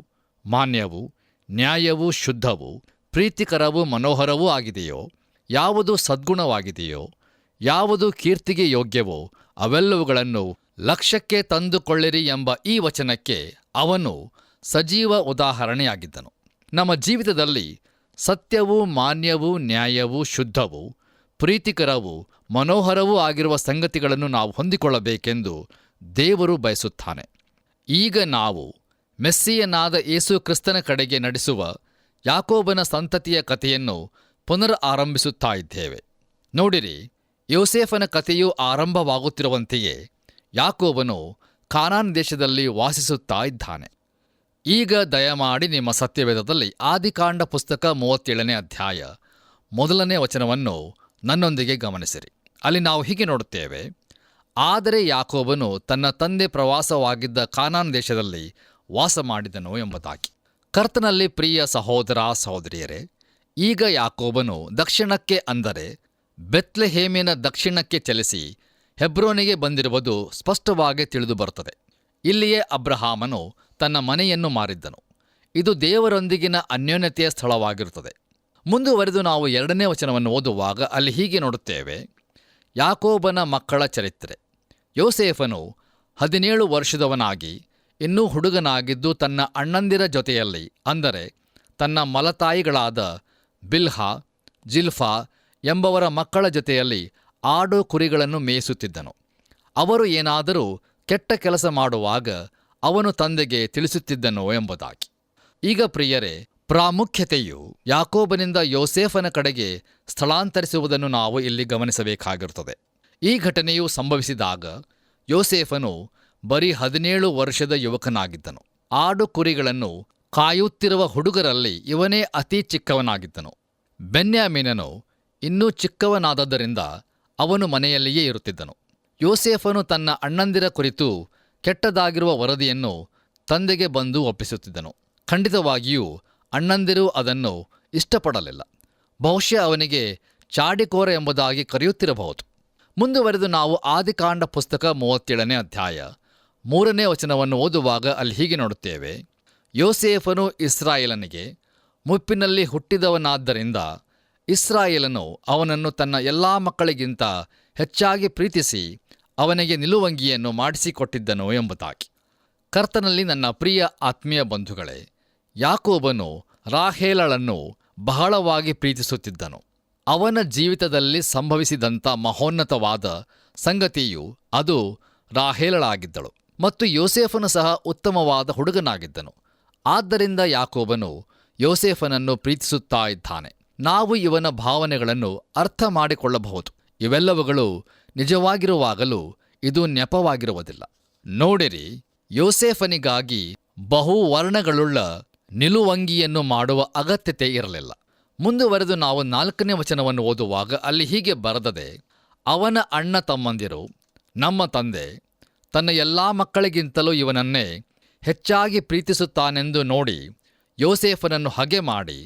ಮಾನ್ಯವೂ ನ್ಯಾಯವೂ ಶುದ್ಧವೂ ಪ್ರೀತಿಕರವೂ ಮನೋಹರವೂ ಆಗಿದೆಯೋ, ಯಾವುದು ಸದ್ಗುಣವಾಗಿದೆಯೋ, ಯಾವುದು ಕೀರ್ತಿಗೆ ಯೋಗ್ಯವೋ ಅವೆಲ್ಲವುಗಳನ್ನು ಲಕ್ಷ್ಯಕ್ಕೆ ತಂದುಕೊಳ್ಳಿರಿ ಎಂಬ ಈ ವಚನಕ್ಕೆ ಅವನು ಸಜೀವ ಉದಾಹರಣೆಯಾಗಿದ್ದನು. ನಮ್ಮ ಜೀವಿತದಲ್ಲಿ ಸತ್ಯವೂ ಮಾನ್ಯವೂ ನ್ಯಾಯವೂ ಶುದ್ಧವೂ ಪ್ರೀತಿಕರವೂ ಮನೋಹರವೂ ಆಗಿರುವ ಸಂಗತಿಗಳನ್ನು ನಾವು ಹೊಂದಿಕೊಳ್ಳಬೇಕೆಂದು ದೇವರು ಬಯಸುತ್ತಾನೆ. ಈಗ ನಾವು ಮೆಸ್ಸಿಯನಾದ ಯೇಸು ಕ್ರಿಸ್ತನ ಕಡೆಗೆ ನಡೆಸುವ ಯಾಕೋಬನ ಸಂತತಿಯ ಕಥೆಯನ್ನು ಪುನರ್ ಆರಂಭಿಸುತ್ತಾ ಇದ್ದೇವೆ. ನೋಡಿರಿ, ಯೋಸೇಫನ ಕಥೆಯು ಆರಂಭವಾಗುತ್ತಿರುವಂತೆಯೇ ಯಾಕೋಬನು ಕಾನಾನ್ ದೇಶದಲ್ಲಿ ವಾಸಿಸುತ್ತಾ ಇದ್ದಾನೆ. ಈಗ ದಯಮಾಡಿ ನಿಮ್ಮ ಸತ್ಯವೇದದಲ್ಲಿ ಆದಿಕಾಂಡ ಪುಸ್ತಕ 37ನೇ ಅಧ್ಯಾಯ 1ನೇ ವಚನವನ್ನು ನನ್ನೊಂದಿಗೆ ಗಮನಿಸಿರಿ. ಅಲ್ಲಿ ನಾವು ಹೀಗೆ ನೋಡುತ್ತೇವೆ, ಆದರೆ ಯಾಕೋಬನು ತನ್ನ ತಂದೆ ಪ್ರವಾಸವಾಗಿದ್ದ ಕಾನಾನ್ ದೇಶದಲ್ಲಿ ವಾಸ ಮಾಡಿದನು ಎಂಬುದಾಗಿ. ಕರ್ತನಲ್ಲಿ ಪ್ರಿಯ ಸಹೋದರ ಸಹೋದರಿಯರೇ, ಈಗ ಯಾಕೋಬನು ದಕ್ಷಿಣಕ್ಕೆ ಅಂದರೆ ಬೆತ್ಲೆಹೇಮಿನ ದಕ್ಷಿಣಕ್ಕೆ ಚಲಿಸಿ ಹೆಬ್ರೋನಿಗೆ ಬಂದಿರುವುದು ಸ್ಪಷ್ಟವಾಗಿ ತಿಳಿದು ಬರುತ್ತದೆ. ಇಲ್ಲಿಯೇ ಅಬ್ರಹಾಮನು ತನ್ನ ಮನೆಯನ್ನು ಮಾರಿದ್ದನು. ಇದು ದೇವರೊಂದಿಗಿನ ಅನ್ಯೋನ್ಯತೆಯ ಸ್ಥಳವಾಗಿರುತ್ತದೆ. ಮುಂದುವರೆದು ನಾವು 2ನೇ ವಚನವನ್ನು ಓದುವಾಗ ಅಲ್ಲಿ ಹೀಗೆ ನೋಡುತ್ತೇವೆ, ಯಾಕೋಬನ ಮಕ್ಕಳ ಚರಿತ್ರೆ. ಯೋಸೇಫನು 17 ವರ್ಷದವನಾಗಿ ಇನ್ನೂ ಹುಡುಗನಾಗಿದ್ದು ತನ್ನ ಅಣ್ಣಂದಿರ ಜೊತೆಯಲ್ಲಿ, ಅಂದರೆ ತನ್ನ ಮಲತಾಯಿಗಳಾದ ಬಿಲ್ಹಾ, ಜಿಲ್ಫಾ ಎಂಬವರ ಮಕ್ಕಳ ಜೊತೆಯಲ್ಲಿ ಆಡು ಕುರಿಗಳನ್ನು ಮೇಯಿಸುತ್ತಿದ್ದನು. ಅವರು ಏನಾದರೂ ಕೆಟ್ಟ ಕೆಲಸ ಮಾಡುವಾಗ ಅವನು ತಂದೆಗೆ ತಿಳಿಸುತ್ತಿದ್ದನು ಎಂಬುದಾಗಿ. ಈಗ ಪ್ರಿಯರೇ, ಪ್ರಾಮುಖ್ಯತೆಯು ಯಾಕೋಬನಿಂದ ಯೋಸೇಫನ ಕಡೆಗೆ ಸ್ಥಳಾಂತರಿಸುವುದನ್ನು ನಾವು ಇಲ್ಲಿ ಗಮನಿಸಬೇಕಾಗಿರುತ್ತದೆ. ಈ ಘಟನೆಯು ಸಂಭವಿಸಿದಾಗ ಯೋಸೇಫನು ಬರೀ 17 ವರ್ಷದ ಯುವಕನಾಗಿದ್ದನು. ಆಡು ಕುರಿಗಳನ್ನು ಕಾಯುತ್ತಿರುವ ಹುಡುಗರಲ್ಲಿ ಇವನೇ ಅತಿ ಚಿಕ್ಕವನಾಗಿದ್ದನು. ಬೆನ್ಯಾಮೀನನು ಇನ್ನೂ ಚಿಕ್ಕವನಾದದ್ದರಿಂದ ಅವನು ಮನೆಯಲ್ಲಿಯೇ ಇರುತ್ತಿದ್ದನು. ಯೋಸೇಫನು ತನ್ನ ಅಣ್ಣಂದಿರ ಕುರಿತು ಕೆಟ್ಟದಾಗಿರುವ ವರದಿಯನ್ನು ತಂದೆಗೆ ಬಂದು ಒಪ್ಪಿಸುತ್ತಿದ್ದನು. ಖಂಡಿತವಾಗಿಯೂ ಅಣ್ಣಂದಿರು ಅದನ್ನು ಇಷ್ಟಪಡಲಿಲ್ಲ. ಬಹುಶಃ ಅವನಿಗೆ ಚಾಡಿಕೋರ ಎಂಬುದಾಗಿ ಕರೆಯುತ್ತಿರಬಹುದು. ಮುಂದುವರೆದು ನಾವು ಆದಿಕಾಂಡ ಪುಸ್ತಕ 37ನೇ ಅಧ್ಯಾಯ 3ನೇ ವಚನವನ್ನು ಓದುವಾಗ ಅಲ್ಲಿ ಹೀಗೆ ನೋಡುತ್ತೇವೆ. ಯೋಸೇಫನು ಇಸ್ರಾಯೇಲನಿಗೆ ಮುಪ್ಪಿನಲ್ಲಿ ಹುಟ್ಟಿದವನಾದ್ದರಿಂದ ಇಸ್ರಾಯೇಲನು ಅವನನ್ನು ತನ್ನ ಎಲ್ಲಾ ಮಕ್ಕಳಿಗಿಂತ ಹೆಚ್ಚಾಗಿ ಪ್ರೀತಿಸಿ ಅವನಿಗೆ ನಿಲುವಂಗಿಯನ್ನು ಮಾಡಿಸಿಕೊಟ್ಟಿದ್ದನು ಎಂಬುದಾಗಿ. ಕರ್ತನಲ್ಲಿ ನನ್ನ ಪ್ರಿಯ ಆತ್ಮೀಯ ಬಂಧುಗಳೇ, ಯಾಕೋಬನು ರಾಹೇಲಳನ್ನು ಬಹಳವಾಗಿ ಪ್ರೀತಿಸುತ್ತಿದ್ದನು. ಅವನ ಜೀವಿತದಲ್ಲಿ ಸಂಭವಿಸಿದಂಥ ಮಹೋನ್ನತವಾದ ಸಂಗತಿಯು ಅದು ರಾಹೇಲಳಾಗಿದ್ದಳು. ಮತ್ತು ಯೋಸೇಫನು ಸಹ ಉತ್ತಮವಾದ ಹುಡುಗನಾಗಿದ್ದನು. ಆದ್ದರಿಂದ ಯಾಕೋಬನು ಯೋಸೇಫನನ್ನು ಪ್ರೀತಿಸುತ್ತಾ ಇದ್ದಾನೆ. ನಾವು ಇವನ ಭಾವನೆಗಳನ್ನು ಅರ್ಥ ಮಾಡಿಕೊಳ್ಳಬಹುದು. ಇವೆಲ್ಲವುಗಳು ನಿಜವಾಗಿರುವಾಗಲೂ ಇದು ನೆಪವಾಗಿರುವುದಿಲ್ಲ. ನೋಡಿರಿ, ಯೋಸೇಫನಿಗಾಗಿ ಬಹುವರ್ಣಗಳುಳ್ಳ ನಿಲುವಂಗಿಯನ್ನು ಮಾಡುವ ಅಗತ್ಯತೆ ಇರಲಿಲ್ಲ. ಮುಂದುವರೆದು ನಾವು 4ನೇ ವಚನವನ್ನು ಓದುವಾಗ ಅಲ್ಲಿ ಹೀಗೆ ಬರೆದದೆ, ಅವನ ಅಣ್ಣ ತಮ್ಮಂದಿರು ನಮ್ಮ ತಂದೆ ತನ್ನ ಎಲ್ಲಾ ಮಕ್ಕಳಿಗಿಂತಲೂ ಇವನನ್ನೇ ಹೆಚ್ಚಾಗಿ ಪ್ರೀತಿಸುತ್ತಾನೆಂದು ನೋಡಿ ಯೋಸೇಫನನ್ನು ಹಗೆ ಮಾಡಿ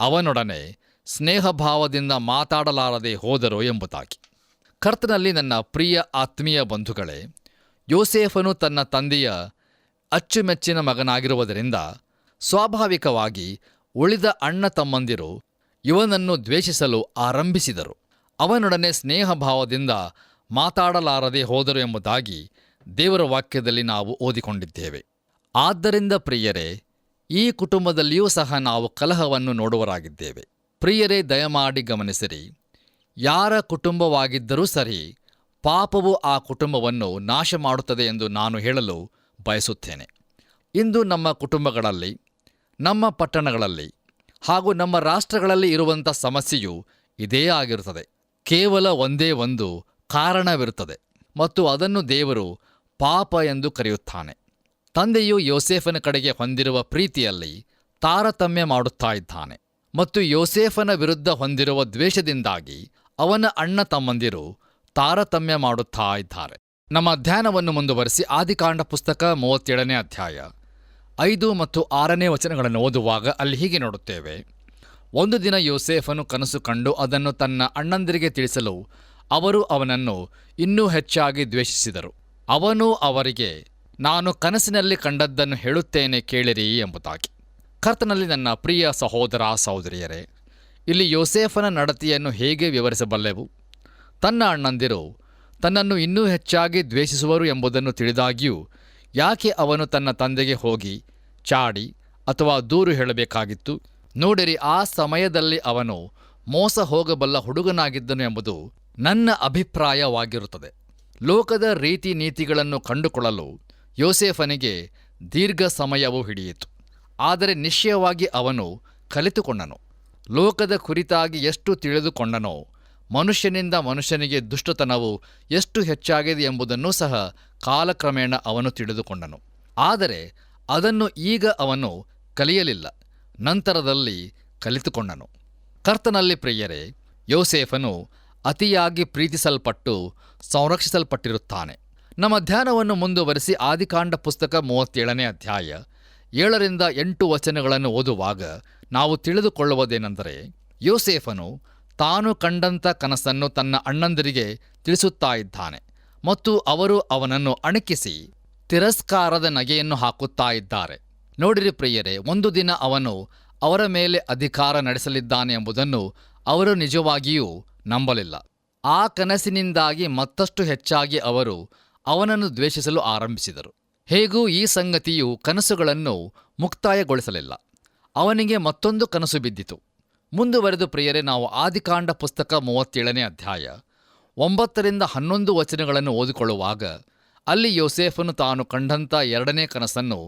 ಅವನೊಡನೆ ಸ್ನೇಹಭಾವದಿಂದ ಮಾತಾಡಲಾರದೆ ಹೋದರು ಎಂಬುದಾಗಿ. ಕರ್ತನಲ್ಲಿ ನನ್ನ ಪ್ರಿಯ ಆತ್ಮೀಯ ಬಂಧುಗಳೇ, ಯೋಸೇಫನು ತನ್ನ ತಂದೆಯ ಅಚ್ಚುಮೆಚ್ಚಿನ ಮಗನಾಗಿರುವುದರಿಂದ ಸ್ವಾಭಾವಿಕವಾಗಿ ಉಳಿದ ಅಣ್ಣ ತಮ್ಮಂದಿರು ಇವನನ್ನು ದ್ವೇಷಿಸಲು ಆರಂಭಿಸಿದರು. ಅವನೊಡನೆ ಸ್ನೇಹಭಾವದಿಂದ ಮಾತಾಡಲಾರದೆ ಹೋದರು ಎಂಬುದಾಗಿ ದೇವರ ವಾಕ್ಯದಲ್ಲಿ ನಾವು ಓದಿಕೊಂಡಿದ್ದೇವೆ. ಆದ್ದರಿಂದ ಪ್ರಿಯರೇ, ಈ ಕುಟುಂಬದಲ್ಲಿಯೂ ಸಹ ನಾವು ಕಲಹವನ್ನು ನೋಡುವರಾಗಿದ್ದೇವೆ. ಪ್ರಿಯರೇ, ದಯಮಾಡಿ ಗಮನಿಸಿರಿ. ಯಾರ ಕುಟುಂಬವಾಗಿದ್ದರೂ ಸರಿ, ಪಾಪವು ಆ ಕುಟುಂಬವನ್ನು ನಾಶ ಮಾಡುತ್ತದೆ ಎಂದು ನಾನು ಹೇಳಲು ಬಯಸುತ್ತೇನೆ. ಇಂದು ನಮ್ಮ ಕುಟುಂಬಗಳಲ್ಲಿ, ನಮ್ಮ ಪಟ್ಟಣಗಳಲ್ಲಿ ಹಾಗೂ ನಮ್ಮ ರಾಷ್ಟ್ರಗಳಲ್ಲಿ ಇರುವಂಥ ಸಮಸ್ಯೆಯು ಇದೇ ಆಗಿರುತ್ತದೆ. ಕೇವಲ ಒಂದೇ ಒಂದು ಕಾರಣವಿರುತ್ತದೆ ಮತ್ತು ಅದನ್ನು ದೇವರು ಪಾಪ ಎಂದು ಕರೆಯುತ್ತಾನೆ. ತಂದೆಯು ಯೋಸೇಫನ ಕಡೆಗೆ ಹೊಂದಿರುವ ಪ್ರೀತಿಯಲ್ಲಿ ತಾರತಮ್ಯ ಮಾಡುತ್ತಾ ಇದ್ದಾನೆ ಮತ್ತು ಯೋಸೇಫನ ವಿರುದ್ಧ ಹೊಂದಿರುವ ದ್ವೇಷದಿಂದಾಗಿ ಅವನ ಅಣ್ಣ ತಮ್ಮಂದಿರು ತಾರತಮ್ಯ ಮಾಡುತ್ತಾ ಇದ್ದಾರೆ. ನಮ್ಮ ಧ್ಯಾನವನ್ನು ಮುಂದುವರಿಸಿ ಆದಿಕಾಂಡ ಪುಸ್ತಕ 37ನೇ ಅಧ್ಯಾಯ 5 ಮತ್ತು 6ನೇ ವಚನಗಳನ್ನು ಓದುವಾಗ ಅಲ್ಲಿ ಹೀಗೆ ನೋಡುತ್ತೇವೆ. ಒಂದು ದಿನ ಯೋಸೇಫನು ಕನಸು ಕಂಡು ಅದನ್ನು ತನ್ನ ಅಣ್ಣಂದಿರಿಗೆ ತಿಳಿಸಲು ಅವರು ಅವನನ್ನು ಇನ್ನೂ ಹೆಚ್ಚಾಗಿ ದ್ವೇಷಿಸಿದರು. ಅವನು ಅವರಿಗೆ, ನಾನು ಕನಸಿನಲ್ಲಿ ಕಂಡದ್ದನ್ನು ಹೇಳುತ್ತೇನೆ ಕೇಳಿರಿ ಎಂಬುದಾಗಿ. ಕರ್ತನಲ್ಲಿ ನನ್ನ ಪ್ರಿಯ ಸಹೋದರ ಸಹೋದರಿಯರೇ, ಇಲ್ಲಿ ಯೋಸೇಫನ ನಡತೆಯನ್ನು ಹೇಗೆ ವಿವರಿಸಬಲ್ಲೆವು? ತನ್ನ ಅಣ್ಣಂದಿರು ತನ್ನನ್ನು ಇನ್ನೂ ಹೆಚ್ಚಾಗಿ ದ್ವೇಷಿಸುವರು ಎಂಬುದನ್ನು ತಿಳಿದಾಗ್ಯೂ ಯಾಕೆ ಅವನು ತನ್ನ ತಂದೆಗೆ ಹೋಗಿ ಚಾಡಿ ಅಥವಾ ದೂರು ಹೇಳಬೇಕಾಗಿತ್ತು? ನೋಡಿರಿ, ಆ ಸಮಯದಲ್ಲಿ ಅವನು ಮೋಸ ಹೋಗಬಲ್ಲ ಹುಡುಗನಾಗಿದ್ದನು ಎಂಬುದು ನನ್ನ ಅಭಿಪ್ರಾಯವಾಗಿರುತ್ತದೆ. ಲೋಕದ ರೀತಿ ನೀತಿಗಳನ್ನು ಕಂಡುಕೊಳ್ಳಲು ಯೋಸೇಫನಿಗೆ ದೀರ್ಘ ಸಮಯವೂ ಹಿಡಿಯಿತು. ಆದರೆ ನಿಶ್ಚಯವಾಗಿ ಅವನು ಕಲಿತುಕೊಂಡನು. ಲೋಕದ ಕುರಿತಾಗಿ ಎಷ್ಟು ತಿಳಿದುಕೊಂಡನೋ, ಮನುಷ್ಯನಿಂದ ಮನುಷ್ಯನಿಗೆ ದುಷ್ಟತನವು ಎಷ್ಟು ಹೆಚ್ಚಾಗಿದೆ ಎಂಬುದನ್ನೂ ಸಹ ಕಾಲಕ್ರಮೇಣ ಅವನು ತಿಳಿದುಕೊಂಡನು. ಆದರೆ ಅದನ್ನು ಈಗ ಅವನು ಕಲಿಯಲಿಲ್ಲ, ನಂತರದಲ್ಲಿ ಕಲಿತುಕೊಂಡನು. ಕರ್ತನಲ್ಲಿ ಪ್ರಿಯರೇ, ಯೋಸೇಫನು ಅತಿಯಾಗಿ ಪ್ರೀತಿಸಲ್ಪಟ್ಟು ಸಂರಕ್ಷಿಸಲ್ಪಟ್ಟಿರುತ್ತಾನೆ. ನಮ್ಮ ಧ್ಯಾನವನ್ನು ಮುಂದುವರಿಸಿ ಆದಿಕಾಂಡ ಪುಸ್ತಕ 37ನೇ ಅಧ್ಯಾಯ 7ರಿಂದ 8 ವಚನಗಳನ್ನು ಓದುವಾಗ ನಾವು ತಿಳಿದುಕೊಳ್ಳುವುದೇನೆಂದರೆ, ಯೋಸೇಫನು ತಾನು ಕಂಡಂಥ ಕನಸನ್ನು ತನ್ನ ಅಣ್ಣಂದಿರಿಗೆ ತಿಳಿಸುತ್ತಾ ಇದ್ದಾನೆ ಮತ್ತು ಅವರು ಅವನನ್ನು ಅಣಕಿಸಿ ತಿರಸ್ಕಾರದ ನಗೆಯನ್ನು ಹಾಕುತ್ತಾ ಇದ್ದಾರೆ. ನೋಡಿರಿ ಪ್ರಿಯರೇ, ಒಂದು ದಿನ ಅವನು ಅವರ ಮೇಲೆ ಅಧಿಕಾರ ನಡೆಸಲಿದ್ದಾನೆ ಎಂಬುದನ್ನು ಅವರು ನಿಜವಾಗಿಯೂ ನಂಬಲಿಲ್ಲ. ಆ ಕನಸಿನಿಂದಾಗಿ ಮತ್ತಷ್ಟು ಹೆಚ್ಚಾಗಿ ಅವರು ಅವನನ್ನು ದ್ವೇಷಿಸಲು ಆರಂಭಿಸಿದರು. ಹೇಗೂ ಈ ಸಂಗತಿಯು ಕನಸುಗಳನ್ನು ಮುಕ್ತಾಯಗೊಳಿಸಲಿಲ್ಲ. ಅವನಿಗೆ ಮತ್ತೊಂದು ಕನಸು ಬಿದ್ದಿತು. ಮುಂದುವರೆದು ಪ್ರಿಯರೇ, ನಾವು ಆದಿಕಾಂಡ ಪುಸ್ತಕ 37ನೇ ಅಧ್ಯಾಯ 9ರಿಂದ 11 ವಚನಗಳನ್ನು ಓದಿಕೊಳ್ಳುವಾಗ ಅಲ್ಲಿ ಯೋಸೇಫನು ತಾನು ಕಂಡಂಥ 2ನೇ ಕನಸನ್ನು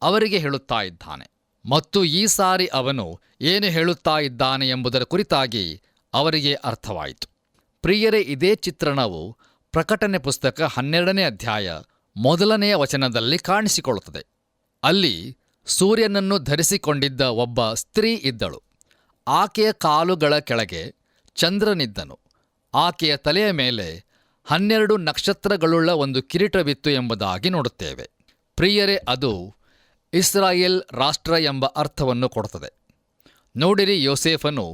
ಅವರಿಗೆ ಹೇಳುತ್ತಾ ಇದ್ದಾನೆ ಮತ್ತು ಈ ಸಾರಿ ಅವನು ಏನು ಹೇಳುತ್ತಾ ಇದ್ದಾನೆ ಎಂಬುದರ ಕುರಿತಾಗಿ ಅವರಿಗೆ ಅರ್ಥವಾಯಿತು. ಪ್ರಿಯರೇ, ಇದೇ ಚಿತ್ರಣವು ಪ್ರಕಟಣೆ ಪುಸ್ತಕ 12ನೇ ಅಧ್ಯಾಯ 1ನೇ ವಚನದಲ್ಲಿ ಕಾಣಿಸಿಕೊಳ್ಳುತ್ತದೆ. ಅಲ್ಲಿ ಸೂರ್ಯನನ್ನು ಧರಿಸಿಕೊಂಡಿದ್ದ ಒಬ್ಬ ಸ್ತ್ರೀ ಇದ್ದಳು. ಆಕೆಯ ಕಾಲುಗಳ ಕೆಳಗೆ ಚಂದ್ರನಿದ್ದನು. ಆಕೆಯ ತಲೆಯ ಮೇಲೆ 12 ನಕ್ಷತ್ರಗಳುಳ್ಳ ಒಂದು ಕಿರೀಟವಿತ್ತು ಎಂಬುದಾಗಿ ನೋಡುತ್ತೇವೆ. ಪ್ರಿಯರೇ, ಅದು ಇಸ್ರಾಯೇಲ್ ರಾಷ್ಟ್ರ ಎಂಬ ಅರ್ಥವನ್ನು ಕೊಡುತ್ತದೆ. ನೋಡಿರಿ, ಯೋಸೇಫನು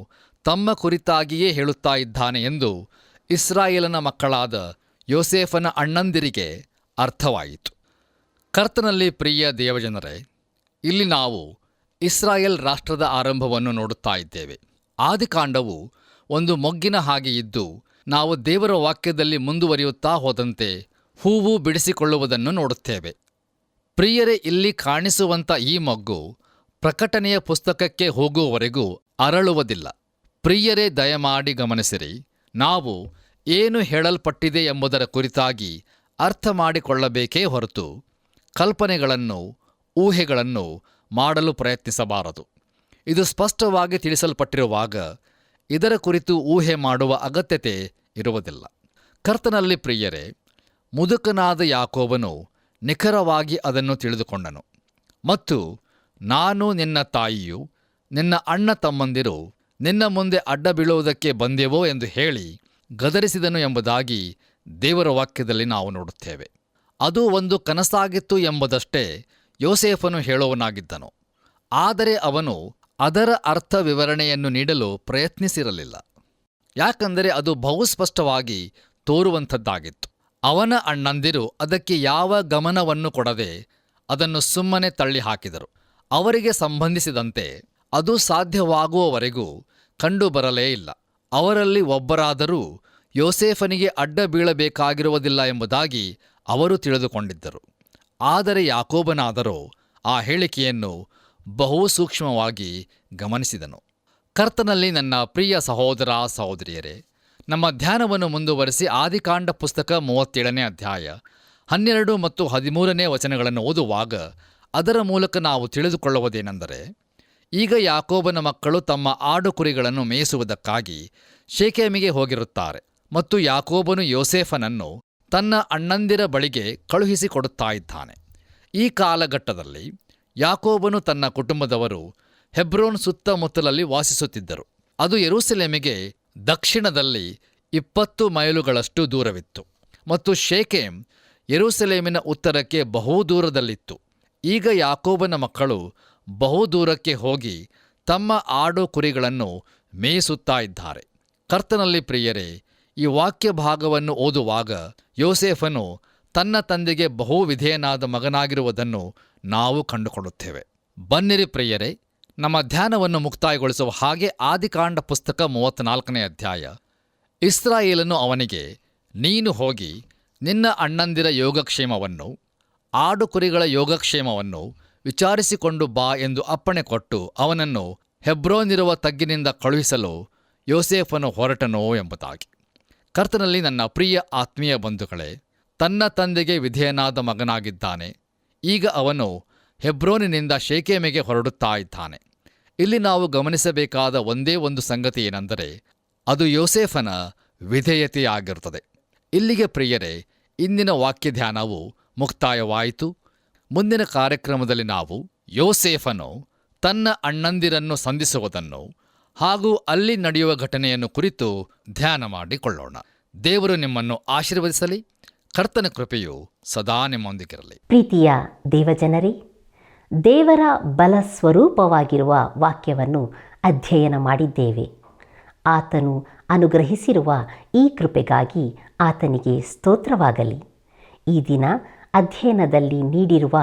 ತಮ್ಮ ಕುರಿತಾಗಿಯೇ ಹೇಳುತ್ತಾ ಇದ್ದಾನೆ ಎಂದು ಇಸ್ರಾಯೇಲನ ಮಕ್ಕಳಾದ ಯೋಸೇಫನ ಅಣ್ಣಂದಿರಿಗೆ ಅರ್ಥವಾಯಿತು. ಕರ್ತನಲ್ಲಿ ಪ್ರಿಯ ದೇವಜನರೇ, ಇಲ್ಲಿ ನಾವು ಇಸ್ರಾಯೇಲ್ ರಾಷ್ಟ್ರದ ಆರಂಭವನ್ನು ನೋಡುತ್ತಾ ಇದ್ದೇವೆ. ಆದಿಕಾಂಡವು ಒಂದು ಮೊಗ್ಗಿನ ಹಾಗೆ ಇದ್ದು, ನಾವು ದೇವರ ವಾಕ್ಯದಲ್ಲಿ ಮುಂದುವರಿಯುತ್ತಾ ಹೋದಂತೆ ಹೂವು ಬಿಡಿಸಿಕೊಳ್ಳುವುದನ್ನು ನೋಡುತ್ತೇವೆ. ಪ್ರಿಯರೇ, ಇಲ್ಲಿ ಕಾಣಿಸುವಂಥ ಈ ಮೊಗ್ಗು ಪ್ರಕಟಣೆಯ ಪುಸ್ತಕಕ್ಕೆ ಹೋಗುವವರೆಗೂ ಅರಳುವುದಿಲ್ಲ. ಪ್ರಿಯರೇ, ದಯಮಾಡಿ ಗಮನಿಸಿರಿ. ನಾವು ಏನು ಹೇಳಲ್ಪಟ್ಟಿದೆ ಎಂಬುದರ ಕುರಿತಾಗಿ ಅರ್ಥ ಮಾಡಿಕೊಳ್ಳಬೇಕೇ ಹೊರತು ಕಲ್ಪನೆಗಳನ್ನು, ಊಹೆಗಳನ್ನು ಮಾಡಲು ಪ್ರಯತ್ನಿಸಬಾರದು. ಇದು ಸ್ಪಷ್ಟವಾಗಿ ತಿಳಿಸಲ್ಪಟ್ಟಿರುವಾಗ ಇದರ ಕುರಿತು ಊಹೆ ಮಾಡುವ ಅಗತ್ಯತೆ ಇರುವುದಿಲ್ಲ. ಕರ್ತನಲ್ಲಿ ಪ್ರಿಯರೇ, ಮುದುಕನಾದ ಯಾಕೋಬನು ನಿಖರವಾಗಿ ಅದನ್ನು ತಿಳಿದುಕೊಂಡನು ಮತ್ತು ನಾನು ನಿನ್ನ ತಾಯಿಯು ನಿನ್ನ ಅಣ್ಣ ತಮ್ಮಂದಿರು ನಿನ್ನ ಮುಂದೆ ಅಡ್ಡ ಬೀಳುವುದಕ್ಕೆ ಬಂದೆವೋ ಎಂದು ಹೇಳಿ ಗದರಿಸಿದನು ಎಂಬುದಾಗಿ ದೇವರ ವಾಕ್ಯದಲ್ಲಿ ನಾವು ನೋಡುತ್ತೇವೆ. ಅದು ಒಂದು ಕನಸಾಗಿತ್ತು ಎಂಬುದಷ್ಟೇ ಯೋಸೇಫನು ಹೇಳುವನಾಗಿದ್ದನು. ಆದರೆ ಅವನು ಅದರ ಅರ್ಥ ವಿವರಣೆಯನ್ನು ನೀಡಲು ಪ್ರಯತ್ನಿಸಿರಲಿಲ್ಲ. ಯಾಕಂದರೆ ಅದು ಬಹುಸ್ಪಷ್ಟವಾಗಿ ತೋರುವಂಥದ್ದಾಗಿತ್ತು. ಅವನ ಅಣ್ಣಂದಿರು ಅದಕ್ಕೆ ಯಾವ ಗಮನವನ್ನು ಕೊಡದೆ ಅದನ್ನು ಸುಮ್ಮನೆ ತಳ್ಳಿ ಹಾಕಿದರು. ಅವರಿಗೆ ಸಂಬಂಧಿಸಿದಂತೆ ಅದು ಸಾಧ್ಯವಾಗುವವರೆಗೂ ಕಂಡುಬರಲೇ ಇಲ್ಲ. ಅವರಲ್ಲಿ ಒಬ್ಬರಾದರೂ ಯೋಸೇಫನಿಗೆ ಅಡ್ಡ ಬೀಳಬೇಕಾಗಿರುವುದಿಲ್ಲ ಎಂಬುದಾಗಿ ಅವರು ತಿಳಿದುಕೊಂಡಿದ್ದರು. ಆದರೆ ಯಾಕೋಬನಾದರೋ ಆ ಹೇಳಿಕೆಯನ್ನು ಬಹು ಸೂಕ್ಷ್ಮವಾಗಿ ಗಮನಿಸಿದನು. ಕರ್ತನಲ್ಲಿ ನನ್ನ ಪ್ರಿಯ ಸಹೋದರ ಸಹೋದರಿಯರೇ, ನಮ್ಮ ಧ್ಯಾನವನ್ನು ಮುಂದುವರಿಸಿ ಆದಿಕಾಂಡ ಪುಸ್ತಕ 37ನೇ ಅಧ್ಯಾಯ 12 ಮತ್ತು 13ನೇ ವಚನಗಳನ್ನು ಓದುವಾಗ ಅದರ ಮೂಲಕ ನಾವು ತಿಳಿದುಕೊಳ್ಳುವುದೇನೆಂದರೆ, ಈಗ ಯಾಕೋಬನ ಮಕ್ಕಳು ತಮ್ಮ ಆಡು ಕುರಿಗಳನ್ನು ಮೇಯಿಸುವುದಕ್ಕಾಗಿ ಶೇಕೆಮಿಗೆ ಹೋಗಿರುತ್ತಾರೆ ಮತ್ತು ಯಾಕೋಬನು ಯೋಸೇಫನನ್ನು ತನ್ನ ಅಣ್ಣಂದಿರ ಬಳಿಗೆ ಕಳುಹಿಸಿಕೊಡುತ್ತಾ ಇದ್ದಾನೆ. ಈ ಕಾಲಘಟ್ಟದಲ್ಲಿ ಯಾಕೋಬನು ತನ್ನ ಕುಟುಂಬದವರು ಹೆಬ್ರೋನ್ ಸುತ್ತಮುತ್ತಲಲ್ಲಿ ವಾಸಿಸುತ್ತಿದ್ದರು. ಅದು ಯೆರೂಸಲೇಮಿಗೆ ದಕ್ಷಿಣದಲ್ಲಿ 20 ಮೈಲುಗಳಷ್ಟು ದೂರವಿತ್ತು ಮತ್ತು ಶೇಕೆಮ್ ಯೆರೂಸಲೇಮಿನ ಉತ್ತರಕ್ಕೆ ಬಹು ದೂರದಲ್ಲಿತ್ತು. ಈಗ ಯಾಕೋಬನ ಮಕ್ಕಳು ಬಹು ದೂರಕ್ಕೆ ಹೋಗಿ ತಮ್ಮ ಆಡು ಕುರಿಗಳನ್ನು ಮೇಯಿಸುತ್ತಾ ಇದ್ದಾರೆ. ಕರ್ತನಲ್ಲಿ ಪ್ರಿಯರೇ, ಈ ವಾಕ್ಯ ಭಾಗವನ್ನು ಓದುವಾಗ ಯೋಸೇಫನು ತನ್ನ ತಂದೆಗೆ ಬಹು ವಿಧೇಯನಾದ ಮಗನಾಗಿರುವುದನ್ನು ನಾವು ಕಂಡುಕೊಳ್ಳುತ್ತೇವೆ. ಬನ್ನಿರಿ ಪ್ರಿಯರೇ, ನಮ್ಮ ಧ್ಯಾನವನ್ನು ಮುಕ್ತಾಯಗೊಳಿಸುವ ಹಾಗೆ ಆದಿಕಾಂಡ ಪುಸ್ತಕ 34ನೇ ಅಧ್ಯಾಯ. ಇಸ್ರಾಯೇಲನು ಅವನಿಗೆ, ನೀನು ಹೋಗಿ ನಿನ್ನ ಅಣ್ಣಂದಿರ ಯೋಗಕ್ಷೇಮವನ್ನು, ಆಡು ಕುರಿಗಳ ಯೋಗಕ್ಷೇಮವನ್ನು ವಿಚಾರಿಸಿಕೊಂಡು ಬಾ ಎಂದು ಅಪ್ಪಣೆ ಕೊಟ್ಟು ಅವನನ್ನು ಹೆಬ್ರೋನಿರುವ ತಗ್ಗಿನಿಂದ ಕಳುಹಿಸಲು ಯೋಸೇಫನು ಹೊರಟನೋ ಎಂಬುದಾಗಿ. ಕರ್ತನಲ್ಲಿ ನನ್ನ ಪ್ರಿಯ ಆತ್ಮೀಯ ಬಂಧುಗಳೇ, ತನ್ನ ತಂದೆಗೆ ವಿಧೇಯನಾದ ಮಗನಾಗಿದ್ದಾನೆ. ಈಗ ಅವನು ಹೆಬ್ರೋನಿನಿಂದ ಶೇಕೆಮಿಗೆ ಹೊರಡುತ್ತಾ ಇದ್ದಾನೆ. ಇಲ್ಲಿ ನಾವು ಗಮನಿಸಬೇಕಾದ ಒಂದೇ ಒಂದು ಸಂಗತಿ ಏನೆಂದರೆ, ಅದು ಯೋಸೇಫನ ವಿಧೇಯತೆಯಾಗಿರುತ್ತದೆ. ಇಲ್ಲಿಗೆ ಪ್ರಿಯರೇ, ಇಂದಿನ ವಾಕ್ಯ ಧ್ಯಾನವು ಮುಕ್ತಾಯವಾಯಿತು. ಮುಂದಿನ ಕಾರ್ಯಕ್ರಮದಲ್ಲಿ ನಾವು ಯೋಸೇಫನು ತನ್ನ ಅಣ್ಣಂದಿರನ್ನು ಸಂಧಿಸುವುದನ್ನು ಹಾಗೂ ಅಲ್ಲಿ ನಡೆಯುವ ಘಟನೆಯನ್ನು ಕುರಿತು ಧ್ಯಾನ ಮಾಡಿಕೊಳ್ಳೋಣ. ದೇವರು ನಿಮ್ಮನ್ನು ಆಶೀರ್ವದಿಸಲಿ. ಕರ್ತನ ಕೃಪೆಯು ಸದಾ ನಿಮ್ಮೊಂದಿಗಿರಲಿ. ಪ್ರೀತಿಯ ದೇವಜನರೇ, ದೇವರ ಬಲ ಸ್ವರೂಪವಾಗಿರುವ ವಾಕ್ಯವನ್ನು ಅಧ್ಯಯನ ಮಾಡಿದ್ದೇವೆ. ಆತನು ಅನುಗ್ರಹಿಸಿರುವ ಈ ಕೃಪೆಗಾಗಿ ಆತನಿಗೆ ಸ್ತೋತ್ರವಾಗಲಿ. ಈ ದಿನ ಅಧ್ಯಯನದಲ್ಲಿ ನೀಡಿರುವ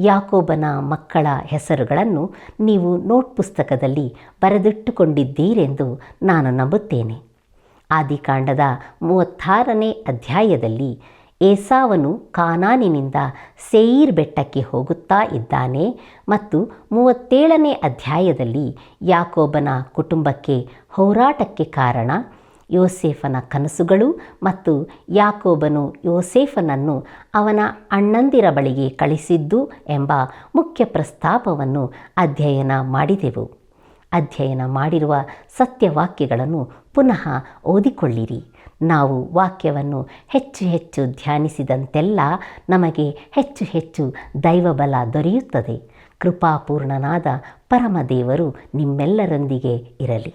ಯಾಕೋಬನ ಮಕ್ಕಳ ಹೆಸರುಗಳನ್ನು ನೀವು ನೋಟ್ ಪುಸ್ತಕದಲ್ಲಿ ಬರೆದಿಟ್ಟುಕೊಂಡಿದ್ದೀರೆಂದು ನಾನು ನಂಬುತ್ತೇನೆ. ಆದಿಕಾಂಡದ 36ನೇ ಅಧ್ಯಾಯದಲ್ಲಿ ಏಸಾವನು ಕಾನಾನಿನಿಂದ ಸೇಯೀರ್ ಬೆಟ್ಟಕ್ಕೆ ಹೋಗುತ್ತಾ ಇದ್ದಾನೆ ಮತ್ತು 37ನೇ ಅಧ್ಯಾಯದಲ್ಲಿ ಯಾಕೋಬನ ಕುಟುಂಬಕ್ಕೆ ಹೋರಾಟಕ್ಕೆ ಕಾರಣ ಯೋಸೇಫನ ಕನಸುಗಳು ಮತ್ತು ಯಾಕೋಬನು ಯೋಸೇಫನನ್ನು ಅವನ ಅಣ್ಣಂದಿರ ಬಳಿಗೆ ಕಳಿಸಿದ್ದು ಎಂಬ ಮುಖ್ಯ ಪ್ರಸ್ತಾಪವನ್ನು ಅಧ್ಯಯನ ಮಾಡಿದೆವು. ಅಧ್ಯಯನ ಮಾಡಿರುವ ಸತ್ಯವಾಕ್ಯಗಳನ್ನು ಪುನಃ ಓದಿಕೊಳ್ಳಿರಿ. ನಾವು ವಾಕ್ಯವನ್ನು ಹೆಚ್ಚು ಹೆಚ್ಚು ಧ್ಯಾನಿಸಿದಂತೆಲ್ಲ ನಮಗೆ ಹೆಚ್ಚು ಹೆಚ್ಚು ದೈವಬಲ ದೊರೆಯುತ್ತದೆ. ಕೃಪಾಪೂರ್ಣನಾದ ಪರಮದೇವರು ನಿಮ್ಮೆಲ್ಲರೊಂದಿಗೆ ಇರಲಿ.